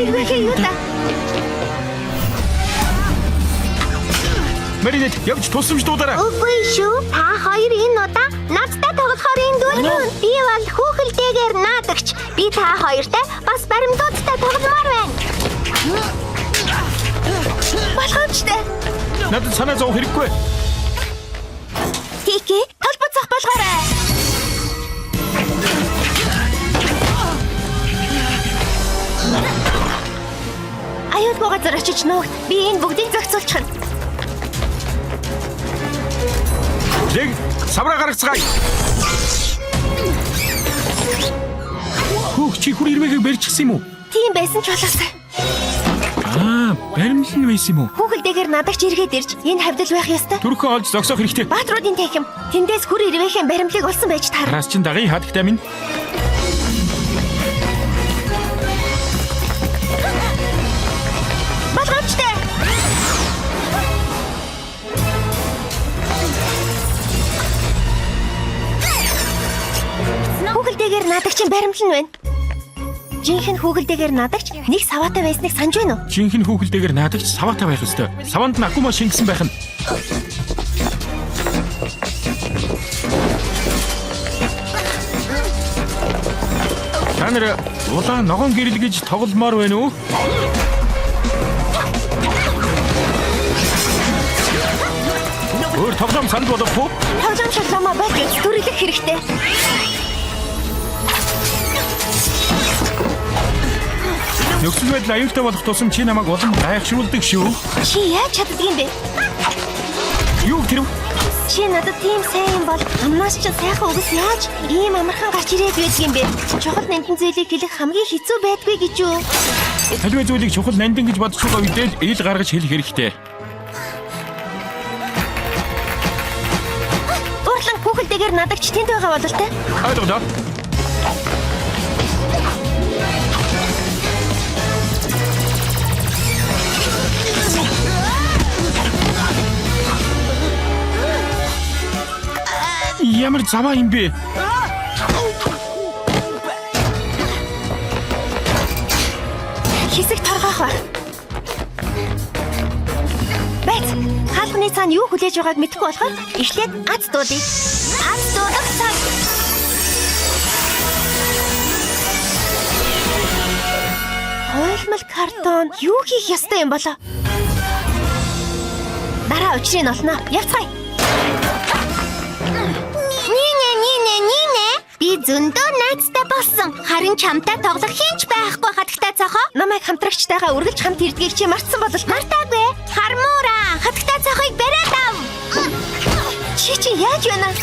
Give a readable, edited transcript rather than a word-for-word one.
ирвэхээ юу та? Маринет явж тусламж дуудаарай. Үгүй шүү. Та хоёр энэ удаа надтай тоглохоор энэ дүүрэн. Би бол хүүхэлдэйгээр наадагч. Би та хоёртай бас баримтуудтай тогломоор байна. Болгоомжтой. Надад санаа зовох хэрэггүй. Тики, толбоцох болгоорой. Аюулгүй газар очиж нуугт. Би энэ бүгдийг зохицуулчихна. Тэг савраа гаргацгаая. Хүүх чи хүр ирвэхийг барьчихсан юм уу? Тийм байсан ч болоосай. Баримлан байсан юм уу? Хүүхэлдэйгээр надагч эргээд ирж энэ хавьдал байх ёстой. Төрхөө олж зогсоох хэрэгтэй. Баатруудын танхим. Тэндээс хүр ирвэхийн баримлыг олсон байж таар. Хаас чин дагын хадагтай минь. Болгоомжтой. Хүүхэлдэйгээр надагчийн баримлан байна. Жинхэнэ хүүхэлдэйгээр надагч нэг саваатай байсныг санаж байна уу? Жинхэнэ хүүхэлдэйгээр наадагч саваатай байх ёстой. Саванд нь акума шингэсэн байх нь. Та нар улаан ногоон гэрэл гэж тогломоор байна уу? Өөр тоглоом санд болохгүй. Тоглоом шалгамаа байх гэж дүрлэх хэрэгтэй. Нөхцөл байдал аюултай болох тусам чи намайг улам гайхшруулдаг шүү. Чи яаж чаддаг юм бэ? Юу тэр? Чи надад тийм сайн юм бол амнаас ч сайхан үгс яаж ийм амархан гарч ирээд байдаг юм бэ? Чухал нандин зүйлийг хэлэх хамгийн хэцүү байдгүй гэж юу? Халиваа зүйлийг чухал нандин гэж бодож байгаа үедээ ил гаргаж хэлэх хэрэгтэй. Уурлан хүүхэлдэйгээр надагч тэнд байгаа бололтой. Ойлголоо. Ямар заваа юм бэ? Хэсэг торгоох ба. Бэт, хаалганы цаана юу хүлээж байгааг мэдэхгүй болохоор эхлээд аз дуудъя. Аз дуудах цаг. Хойлмол картон юу хийх ёстой юм болоо? Дараа учрыг олно. Явцгаая. Би зөндөө найзтай болсон. Харин чамтай тоглох хинч байхгүй хатагтай цохоо. Намайг хамтрагчтайгаа үргэлж хамт ирдгийг чи мартсан бол мартаагүй. Хармуура, хатагтай цохыг бариад ав. Чи яаж байна?